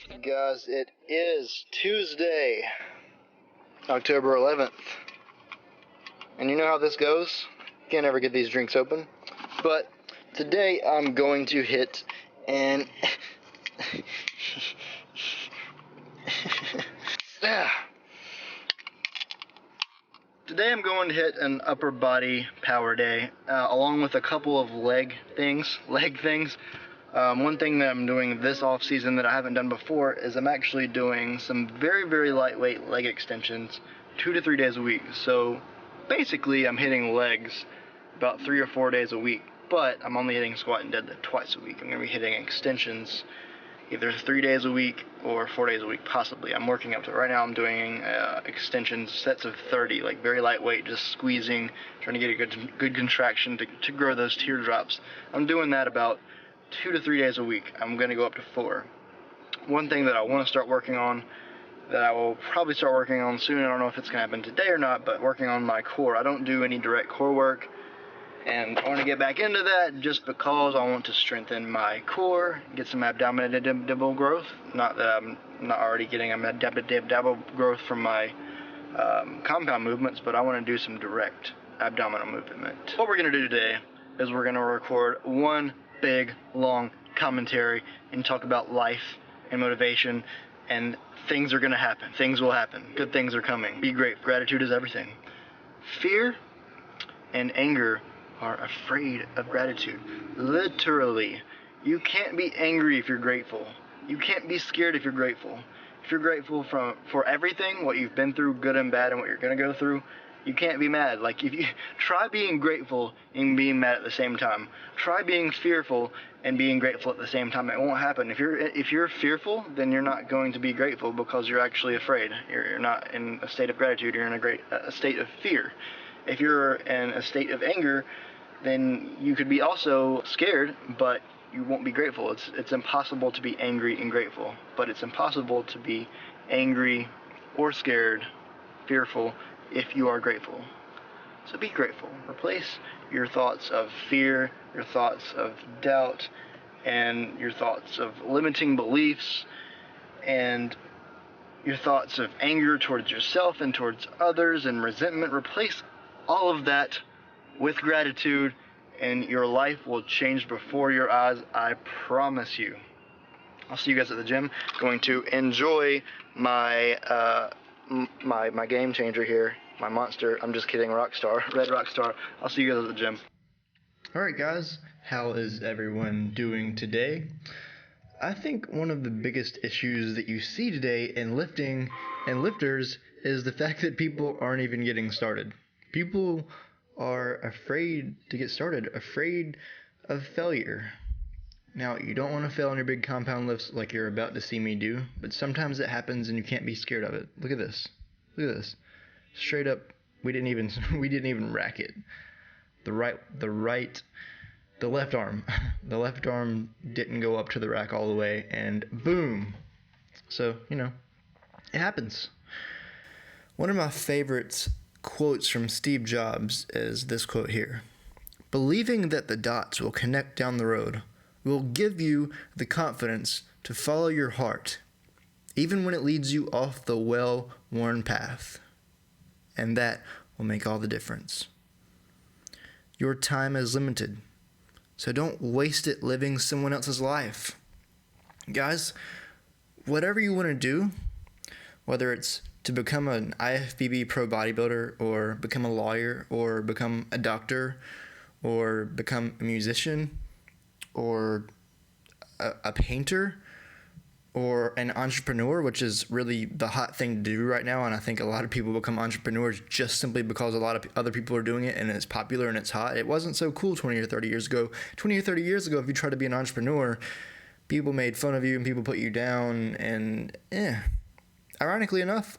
Guys, it is Tuesday, October 11th. And you know how this goes? Can't ever get these drinks open. But today I'm going to hit an... Today I'm going to hit an upper body power day, along with a couple of leg things. One thing that I'm doing this off season that I haven't done before is I'm actually doing some very, very lightweight leg extensions 2 to 3 days a week. So basically I'm hitting legs about 3 or 4 days a week, but I'm only hitting squat and deadlift twice a week. I'm going to be hitting extensions either 3 days a week or 4 days a week, possibly. I'm working up to it. Right now I'm doing extensions, sets of 30, like very lightweight, just squeezing, trying to get a good contraction to grow those teardrops. I'm doing that about 2 to 3 days a week. I'm going to go up to 4. One thing that I want to start working on, that I will probably start working on soon, I don't know if it's going to happen today or not, but working on my core. I don't do any direct core work, and I want to get back into that just because I want to strengthen my core, get some abdominal growth. Not that I'm not already getting abdominal growth from my compound movements, but I want to do some direct abdominal movement. What we're going to do today is we're going to record one big, long commentary and talk about life and motivation, and things are going to happen. Things will happen. Good things are coming. Be grateful. Gratitude is everything. Fear and anger are afraid of gratitude. Literally. You can't be angry if you're grateful. You can't be scared if you're grateful. If you're grateful for everything, what you've been through, good and bad, and what you're going to go through, you can't be mad. Like, if you try being grateful and being mad at the same time. Try being fearful and being grateful at the same time. It won't happen. If you're fearful, then you're not going to be grateful because you're actually afraid. You're not in a state of gratitude. You're in a state of fear. If you're in a state of anger, then you could be also scared, but you won't be grateful. It's impossible to be angry and grateful, but it's impossible to be angry or scared, fearful, if you are grateful. So be grateful. Replace your thoughts of fear, your thoughts of doubt, and your thoughts of limiting beliefs, and your thoughts of anger towards yourself and towards others and resentment. Replace all of that with gratitude, and your life will change before your eyes. I promise you. I'll see you guys at the gym. Going to enjoy my my game changer here, my monster. I'm just kidding, Rockstar, Red Rockstar. I'll see you guys at the gym. Alright guys, how is everyone doing today? I think one of the biggest issues that you see today in lifting and lifters is the fact that people aren't even getting started. People are afraid to get started, afraid of failure. Now, you don't want to fail on your big compound lifts like you're about to see me do, but sometimes it happens and you can't be scared of it. Look at this. Look at this. Straight up, we didn't even rack it. The left arm didn't go up to the rack all the way, and boom. So, it happens. One of my favorite quotes from Steve Jobs is this quote here: "Believing that the dots will connect down the road will give you the confidence to follow your heart, even when it leads you off the well-worn path. And that will make all the difference. Your time is limited, so don't waste it living someone else's life." Guys, whatever you want to do, whether it's to become an IFBB pro bodybuilder, or become a lawyer, or become a doctor, or become a musician, or a painter, or an entrepreneur, which is really the hot thing to do right now, and I think a lot of people become entrepreneurs just simply because a lot of other people are doing it and it's popular and it's hot. It wasn't so cool 20 or 30 years ago. 20 or 30 years ago, if you tried to be an entrepreneur, people made fun of you and people put you down, and ironically enough,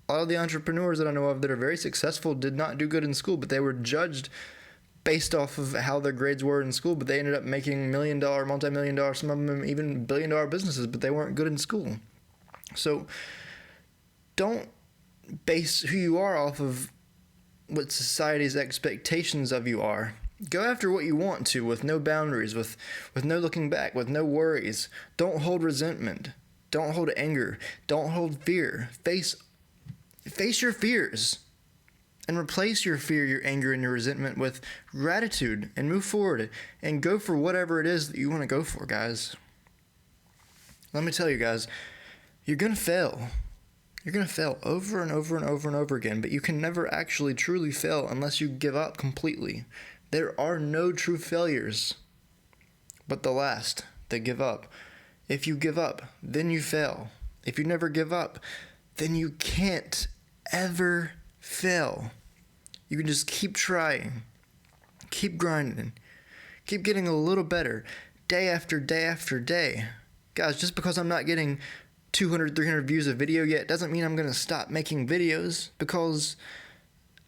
a lot of the entrepreneurs that I know of that are very successful did not do good in school, but they were judged based off of how their grades were in school, but they ended up making $1 million, multi-million-dollar, some of them even billion-dollar businesses, but they weren't good in school. So don't base who you are off of what society's expectations of you are. Go after what you want to, with no boundaries, with no looking back, with no worries. Don't hold resentment. Don't hold anger. Don't hold fear. Face your fears and replace your fear, your anger, and your resentment with gratitude and move forward and go for whatever it is that you want to go for, guys. Let me tell you guys, you're going to fail. You're going to fail over and over and over and over again, but you can never actually truly fail unless you give up completely. There are no true failures, but the last that give up. If you give up, then you fail. If you never give up, then you can't ever fail. You can just keep trying, keep grinding, keep getting a little better day after day after day. Guys, just because I'm not getting 200, 300 views a video yet doesn't mean I'm going to stop making videos, because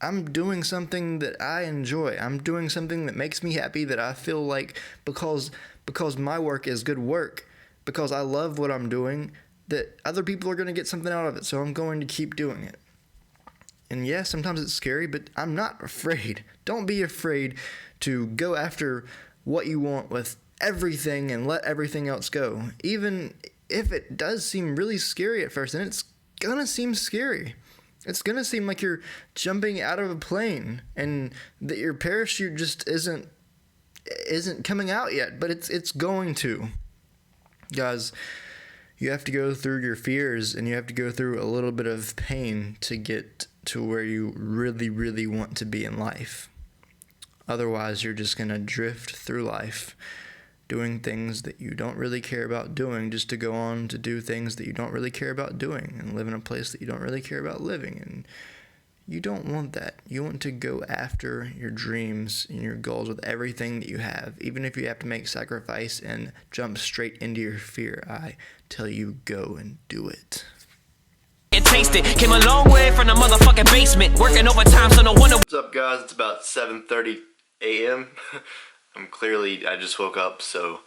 I'm doing something that I enjoy. I'm doing something that makes me happy, that I feel like because my work is good work, because I love what I'm doing, that other people are going to get something out of it, so I'm going to keep doing it. And yeah, sometimes it's scary, but I'm not afraid. Don't be afraid to go after what you want with everything and let everything else go. Even if it does seem really scary at first, and it's gonna seem scary. It's gonna seem like you're jumping out of a plane and that your parachute just isn't coming out yet, but it's going to. Guys, you have to go through your fears, and you have to go through a little bit of pain to get to where you really, really want to be in life. Otherwise, you're just gonna drift through life, doing things that you don't really care about doing, just to go on to do things that you don't really care about doing, and live in a place that you don't really care about living. And you don't want that. You want to go after your dreams and your goals with everything that you have, even if you have to make sacrifice and jump straight into your fear. I tell you, go and do it. And taste it. Came a long way from the motherfucking basement, working overtime, so no wonder. What's up, guys? It's about 7:30 a.m. I just woke up, so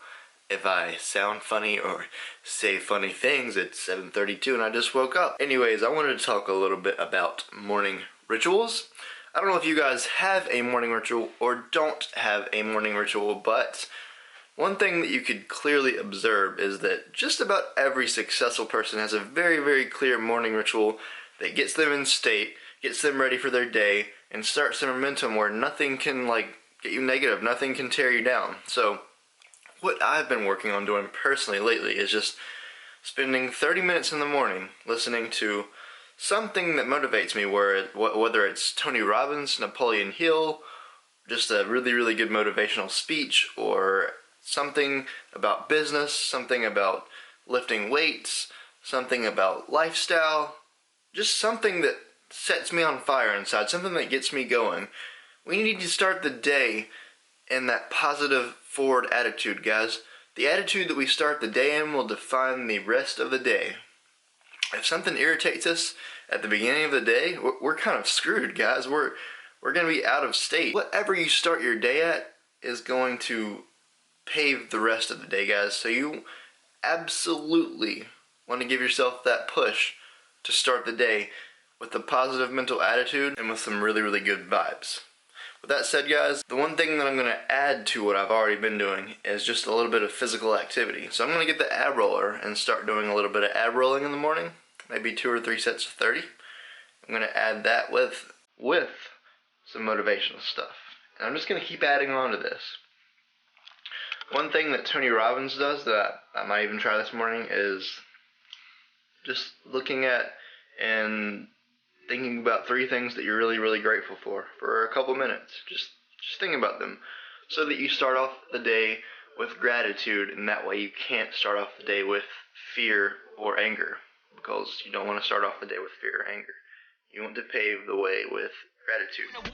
if I sound funny or say funny things, it's 7:32 and I just woke up. Anyways, I wanted to talk a little bit about morning rituals. I don't know if you guys have a morning ritual or don't have a morning ritual, but one thing that you could clearly observe is that just about every successful person has a very, very clear morning ritual that gets them in state, gets them ready for their day, and starts their momentum where nothing can get you negative, nothing can tear you down. So what I've been working on doing personally lately is just spending 30 minutes in the morning listening to something that motivates me, whether it's Tony Robbins, Napoleon Hill, just a really, really good motivational speech, or something about business, something about lifting weights, something about lifestyle, just something that sets me on fire inside, something that gets me going. We need to start the day in that positive forward attitude, guys. The attitude that we start the day in will define the rest of the day. If something irritates us at the beginning of the day, we're kind of screwed, guys. We're going to be out of state. Whatever you start your day at is going to pave the rest of the day, guys. So you absolutely want to give yourself that push to start the day with a positive mental attitude and with some really, really good vibes. With that said, guys, the one thing that I'm going to add to what I've already been doing is just a little bit of physical activity. So I'm going to get the ab roller and start doing a little bit of ab rolling in the morning, maybe 2 or 3 sets of 30. I'm going to add that with some motivational stuff. And I'm just going to keep adding on to this. One thing that Tony Robbins does that I might even try this morning is just looking at and thinking about 3 things that you're really, really grateful for a couple minutes. Just think about them so that you start off the day with gratitude, and that way you can't start off the day with fear or anger, because you don't want to start off the day with fear or anger. You want to pave the way with gratitude.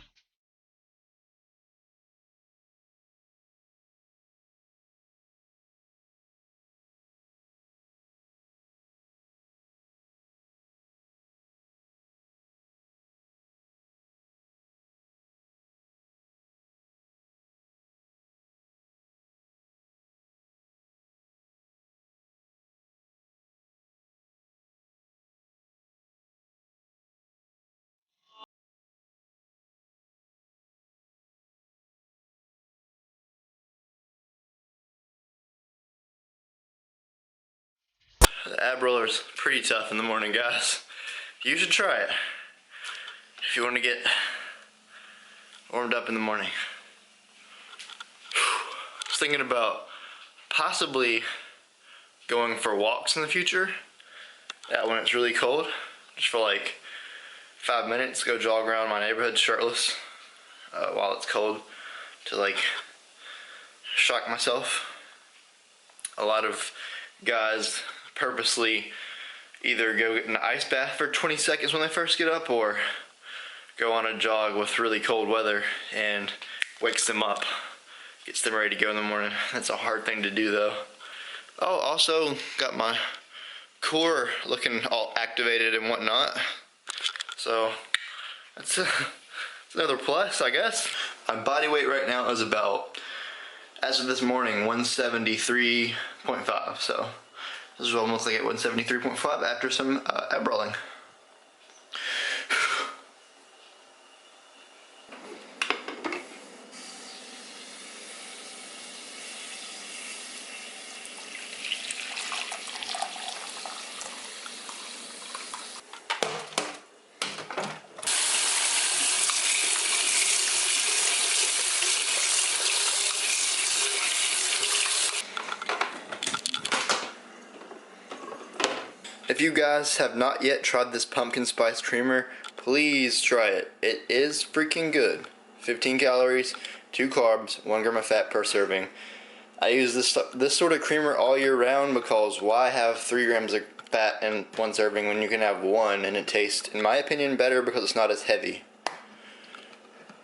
The ab roller's pretty tough in the morning, guys. You should try it if you want to get warmed up in the morning. I was thinking about possibly going for walks in the future. When it's really cold, just for like 5 minutes, go jog around my neighborhood shirtless while it's cold to like shock myself. A lot of guys purposely either go get an ice bath for 20 seconds when they first get up or go on a jog with really cold weather and wakes them up, gets them ready to go in the morning. That's a hard thing to do though. Oh, also got my core looking all activated and whatnot. So that's another plus, I guess. My body weight right now is about, as of this morning, 173.5. So this is almost like at 173.5 after some ab rolling. If you guys have not yet tried this pumpkin spice creamer, please try it. It is freaking good. 15 calories, 2 carbs, 1 gram of fat per serving. I use this sort of creamer all year round because why have 3 grams of fat in 1 serving when you can have 1 and it tastes, in my opinion, better because it's not as heavy.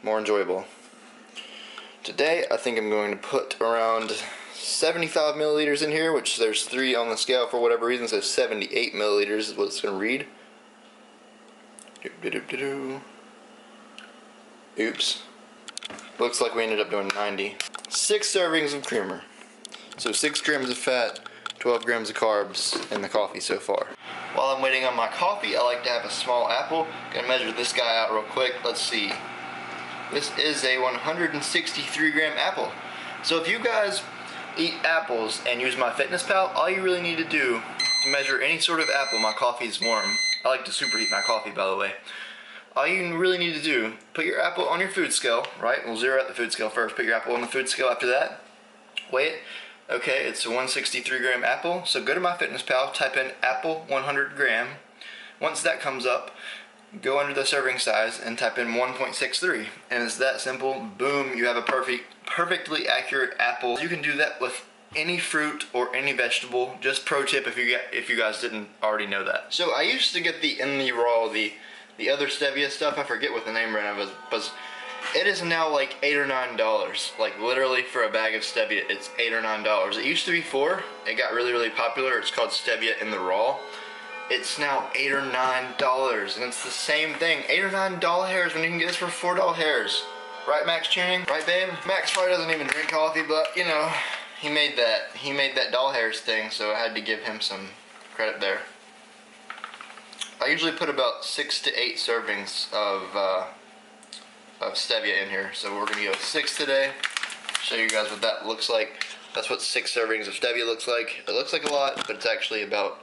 More enjoyable. Today, I think I'm going to put around 75 milliliters in here, which there's 3 on the scale for whatever reason, so 78 milliliters is what it's going to read. Oops. Looks like we ended up doing 90. 6 servings of creamer. So 6 grams of fat, 12 grams of carbs in the coffee so far. While I'm waiting on my coffee, I like to have a small apple. Gonna measure this guy out real quick. Let's see. This is a 163 gram apple. So if you guys eat apples and use MyFitnessPal, all you really need to do to measure any sort of apple, my coffee is warm. I like to superheat my coffee, by the way. All you really need to do, put your apple on your food scale, right? We'll zero out the food scale first. Put your apple on the food scale after that. Weigh it. Okay, it's a 163 gram apple. So go to MyFitnessPal, type in apple 100 gram. Once that comes up, go under the serving size and type in 1.63. And it's that simple. Boom, you have a perfectly accurate apple. You can do that with any fruit or any vegetable. Just pro tip if you guys didn't already know that. So I used to get the In the Raw, the other stevia stuff. I forget what the name brand of it was. It is now like $8 or $9. Like literally for a bag of stevia, it's $8 or $9. It used to be $4. It got really popular. It's called Stevia In the Raw. It's now $8 or $9, and it's the same thing. $8 or $9 when you can get this for $4. Right, Max Tuning? Right, babe? Max probably doesn't even drink coffee, but you know, he made that doll hairs thing, so I had to give him some credit there. I usually put about 6 to 8 servings of stevia in here, so we're gonna go 6 today. Show you guys what that looks like. That's what 6 servings of stevia looks like. It looks like a lot, but it's actually about.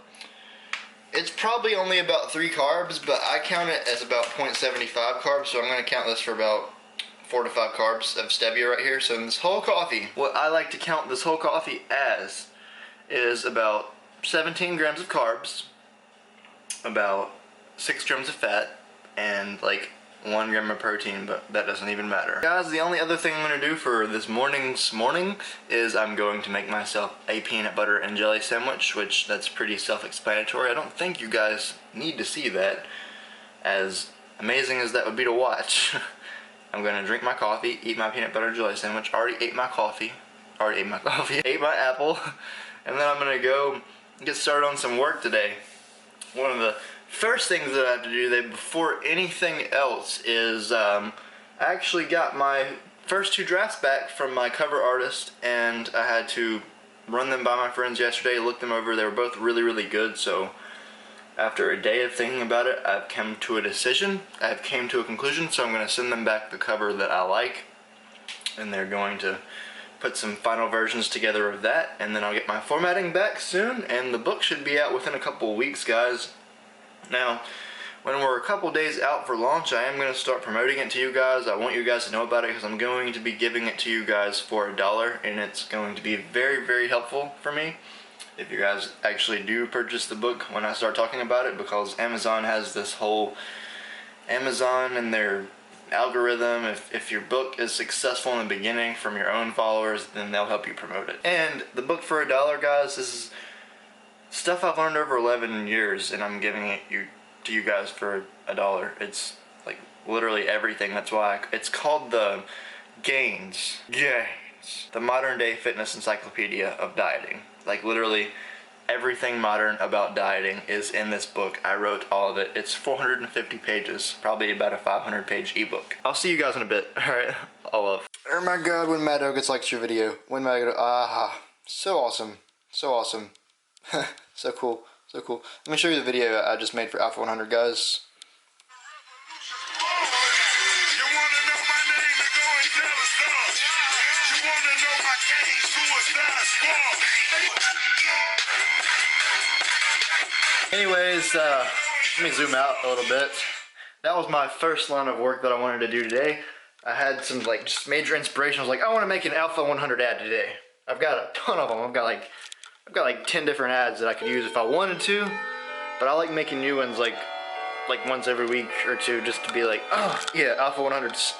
It's probably only about 3 carbs, but I count it as about 0.75 carbs, so I'm going to count this for about 4 to 5 carbs of stevia right here. So in this whole coffee, what I like to count this whole coffee as is about 17 grams of carbs, about 6 grams of fat, and like 1 gram of protein, but that doesn't even matter. Guys, the only other thing I'm going to do for this morning is I'm going to make myself a peanut butter and jelly sandwich, which that's pretty self-explanatory. I don't think you guys need to see that, as amazing as that would be to watch. I'm going to drink my coffee, eat my peanut butter jelly sandwich, ate my apple, and then I'm going to go get started on some work today. One of the first things that I have to do before anything else is I actually got my first 2 drafts back from my cover artist, and I had to run them by my friends yesterday, look them over. They were both really good, so after a day of thinking about it, I've come to a decision. I've came to a conclusion, so I'm going to send them back the cover that I like, and they're going to put some final versions together of that, and then I'll get my formatting back soon, and the book should be out within a couple of weeks, guys. Now, when we're a couple days out for launch, I am going to start promoting it to you guys. I want you guys to know about it because I'm going to be giving it to you guys for $1, and it's going to be very, very helpful for me if you guys actually do purchase the book when I start talking about it, because Amazon has this whole Amazon and their algorithm. If your book is successful in the beginning from your own followers, then they'll help you promote it. And the book for $1, guys, this is stuff I've learned over 11 years, and I'm giving it to you guys for $1. It's like literally everything. That's why it's called the Gains, the Modern Day Fitness Encyclopedia of Dieting. Like literally everything modern about dieting is in this book. I wrote all of it. It's 450 pages, probably about a 500-page ebook. I'll see you guys in a bit. Alright, all love. Oh my god, when Matt Ogutz likes your video. When Matt Ogutz, so awesome. So awesome. So cool. So cool. Let me show you the video I just made for Alpha 100, guys. Anyways, let me zoom out a little bit. That was my first line of work that I wanted to do today. I had some like just major inspiration. I was like, I want to make an Alpha 100 ad today. I've got a ton of them. I've got like 10 different ads that I could use if I wanted to, but I like making new ones like once every week or two, just to be like, oh yeah, Alpha 100's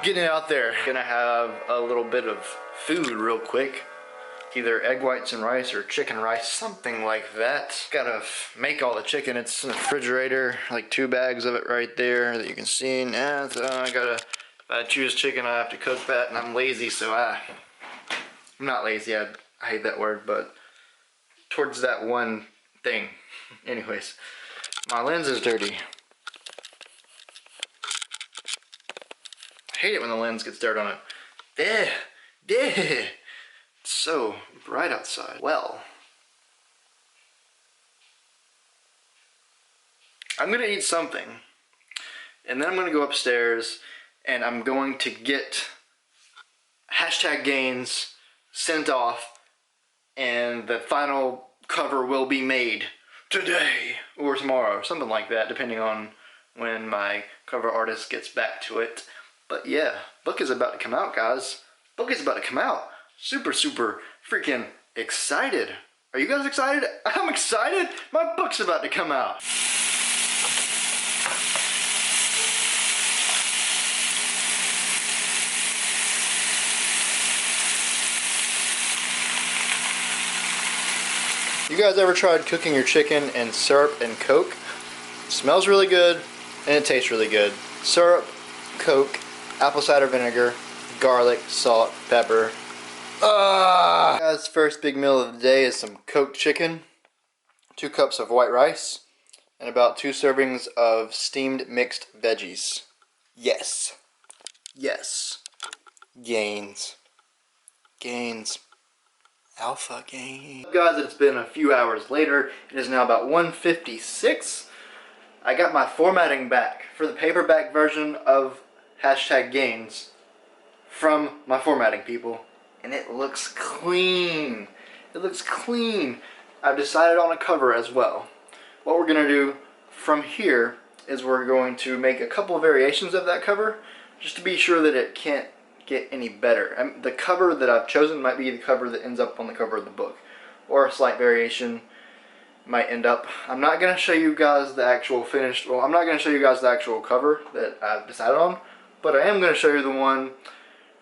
getting it out there. Gonna have a little bit of food real quick. Either egg whites and rice or chicken rice, something like that. Gotta make all the chicken. It's in the refrigerator, like 2 bags of it right there that you can see. And so if I choose chicken, I have to cook that, and I'm lazy, so I'm not lazy. I hate that word, but towards that one thing. Anyways, my lens is dirty. I hate it when the lens gets dirt on it. It's so bright outside. Well, I'm gonna eat something, and then I'm gonna go upstairs, and I'm going to get #Gains sent off, and the final cover will be made today or tomorrow, something like that, depending on when my cover artist gets back to it. But yeah, book is about to come out, guys. Book is about to come out. Super freaking excited. Are you guys excited? I'm excited. My book's about to come out. You guys ever tried cooking your chicken in syrup and Coke? It smells really good and it tastes really good. Syrup, Coke, apple cider vinegar, garlic, salt, pepper. Guys, first big meal of the day is some cooked chicken, 2 cups of white rice, and about 2 servings of steamed mixed veggies. Yes. Gains. Alpha Gains. Guys, it's been a few hours later. It is now about 1:56. I got my formatting back for the paperback version of #Gains from my formatting people, and it looks clean. It looks clean. I've decided on a cover as well. What we're gonna do from here is we're going to make a couple of variations of that cover just to be sure that it can't get any better. The cover that I've chosen might be the cover that ends up on the cover of the book, or a slight variation might end up. I'm not going to show you guys the actual finished, well, I'm not going to show you guys the actual cover that I've decided on, but I am going to show you the one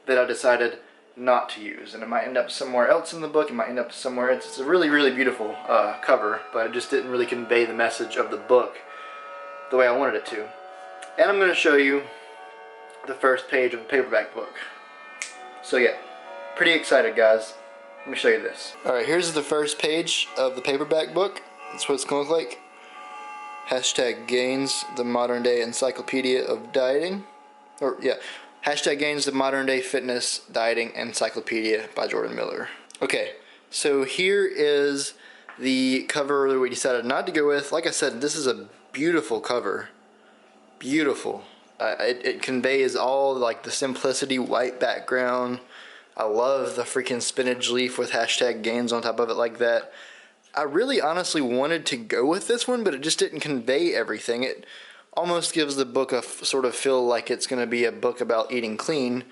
that I decided not to use, and it might end up somewhere else in the book. It might end up somewhere. It's a really beautiful cover, but it just didn't really convey the message of the book the way I wanted it to. And I'm going to show you the first page of the paperback book. So yeah, pretty excited, guys. Let me show you this. Alright, here's the first page of the paperback book. That's what it's going to look like. #Gains, the Modern Day Encyclopedia of Dieting. Or yeah, #Gains, the Modern Day Fitness Dieting Encyclopedia by Jordan Miller. Okay, so here is the cover that we decided not to go with. Like I said, this is a beautiful cover. Beautiful. It conveys all like the simplicity, white background, I love the freaking spinach leaf with hashtag gains on top of it like that. I really honestly wanted to go with this one, but it just didn't convey everything. It almost gives the book a sort of feel like it's going to be a book about eating clean,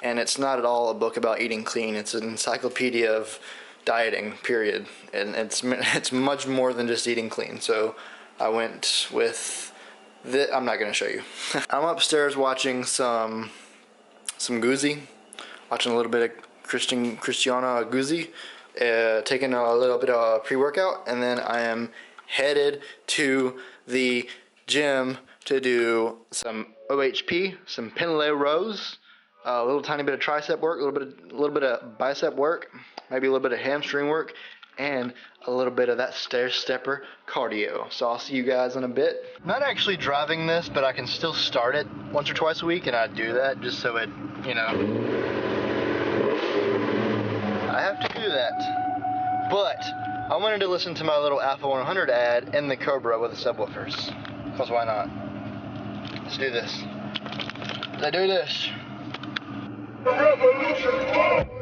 and it's not at all a book about eating clean. It's an encyclopedia of dieting, period, and it's much more than just eating clean. So I went with this. I'm not going to show you. I'm upstairs watching some Guzzi, watching a little bit of Cristiano Guzzi, taking a little bit of pre-workout, and then I am headed to the gym to do some OHP, some Pendlay rows, a little tiny bit of tricep work, a little bit of bicep work, maybe a little bit of hamstring work, and a little bit of that stair stepper cardio. So I'll see you guys in a bit. I'm not actually driving this, but I can still start it once or twice a week, and I do that just so it, you know, I have to do that. But I wanted to listen to my little Alpha 100 ad in the Cobra with the subwoofers, because why not? Let's do this. Let's do this. Revolution.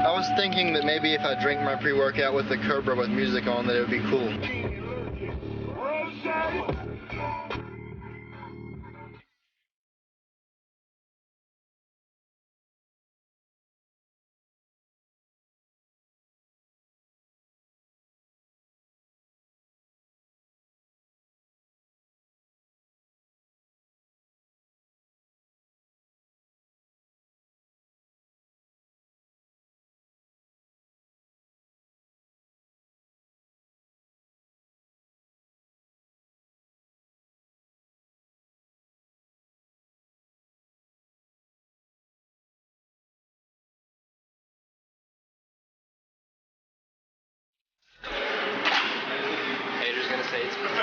I was thinking that maybe if I drink my pre-workout with the Cobra with music on, that it would be cool.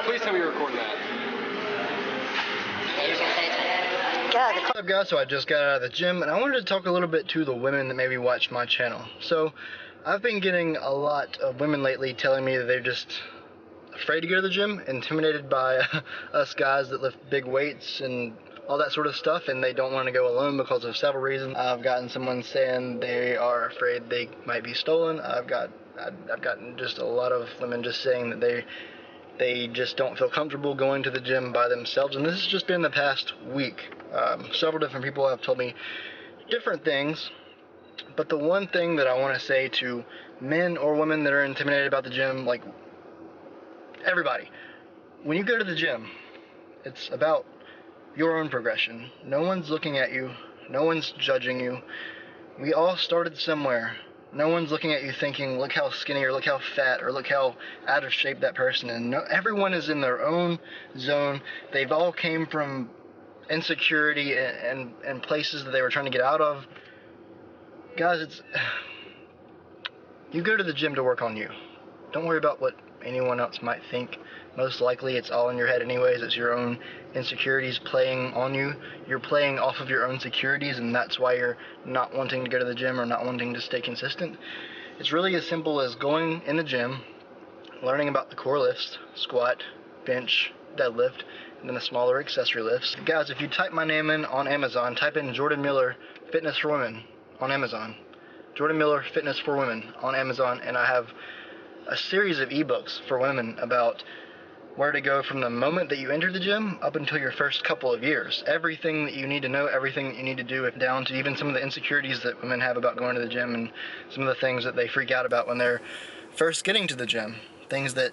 Please tell me you're recording that. What's up, guys? So I just got out of the gym, and I wanted to talk a little bit to the women that maybe watch my channel. So I've been getting a lot of women lately telling me that they're just afraid to go to the gym, intimidated by us guys that lift big weights and all that sort of stuff, and they don't want to go alone because of several reasons. I've gotten someone saying they are afraid they might be stolen. I've gotten just a lot of women just saying that they just don't feel comfortable going to the gym by themselves, and this has just been the past week. Several different people have told me different things, but the one thing that I want to say to men or women that are intimidated about the gym, like everybody, when you go to the gym, it's about your own progression. No one's looking at you, no one's judging you. We all started somewhere. No one's looking at you thinking, look how skinny, or look how fat, or look how out of shape that person is. No, everyone is in their own zone. They've all came from insecurity and places that they were trying to get out of. Guys, you go to the gym to work on you. Don't worry about what anyone else might think. Most likely it's all in your head anyways. It's your own insecurities playing on you. You're playing off of your own insecurities, and that's why you're not wanting to go to the gym or not wanting to stay consistent. It's really as simple as going in the gym, learning about the core lifts, squat, bench, deadlift, and then the smaller accessory lifts. Guys, if you type my name in on Amazon, type in Jordan Miller Fitness for Women on Amazon. Jordan Miller Fitness for Women on Amazon, and I have a series of ebooks for women about where to go from the moment that you enter the gym up until your first couple of years. Everything that you need to know, everything that you need to do, down to even some of the insecurities that women have about going to the gym and some of the things that they freak out about when they're first getting to the gym. Things that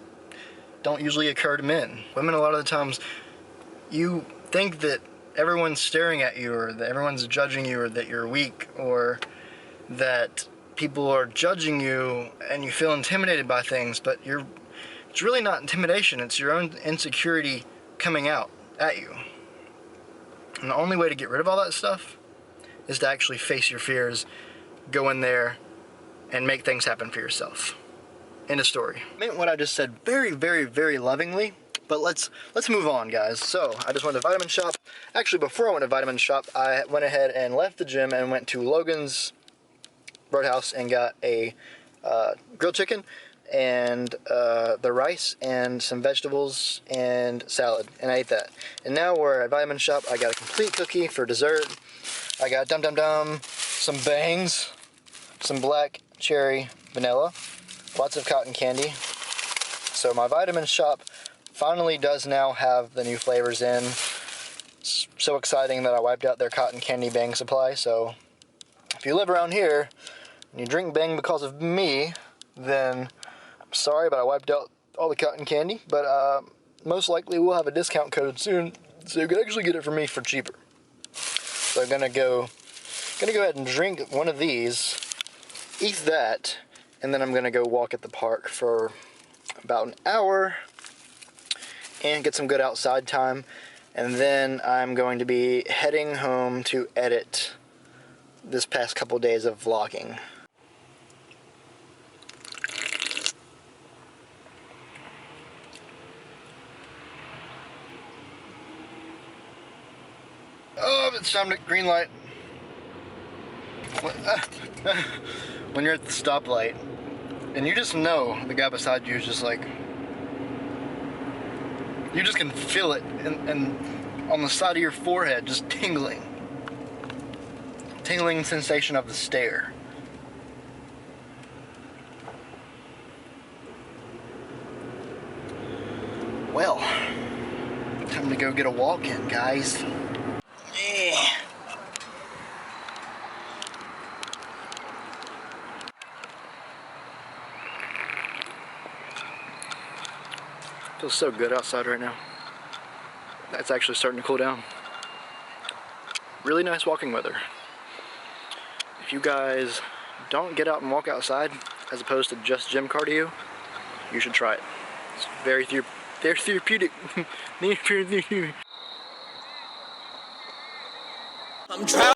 don't usually occur to men. Women, a lot of the times, you think that everyone's staring at you, or that everyone's judging you, or that you're weak, or that people are judging you and you feel intimidated by things, but it's really not intimidation. It's your own insecurity coming out at you. And the only way to get rid of all that stuff is to actually face your fears, go in there, and make things happen for yourself. End of story. I meant what I just said very, very, very lovingly, but let's move on, guys. So I just went to Vitamin Shop. Actually, before I went to Vitamin Shop, I went ahead and left the gym and went to Logan's Roadhouse and got a grilled chicken and the rice and some vegetables and salad, and I ate that. And now we're at Vitamin Shop. I got a complete cookie for dessert. I got Dum Dum Dum, some bangs, some black cherry vanilla, lots of cotton candy. So my Vitamin Shop finally does now have the new flavors in. It's so exciting that I wiped out their cotton candy bang supply. So if you live around here and you drink bang because of me, then I'm sorry, but I wiped out all the cotton candy. But most likely we'll have a discount code soon, so you can actually get it from me for cheaper. So I'm gonna go ahead and drink one of these, eat that, and then I'm gonna go walk at the park for about an hour and get some good outside time. And then I'm going to be heading home to edit this past couple days of vlogging. Oh, it's time to green light. When you're at the stoplight and you just know the guy beside you is just like, you just can feel it and on the side of your forehead, just tingling sensation of the stare. Well, time to go get a walk in, guys. Yeah. Feels so good outside right now. It's actually starting to cool down. Really nice walking weather. If you guys don't get out and walk outside as opposed to just gym cardio, you should try it. It's very therapeutic. I'm drowning.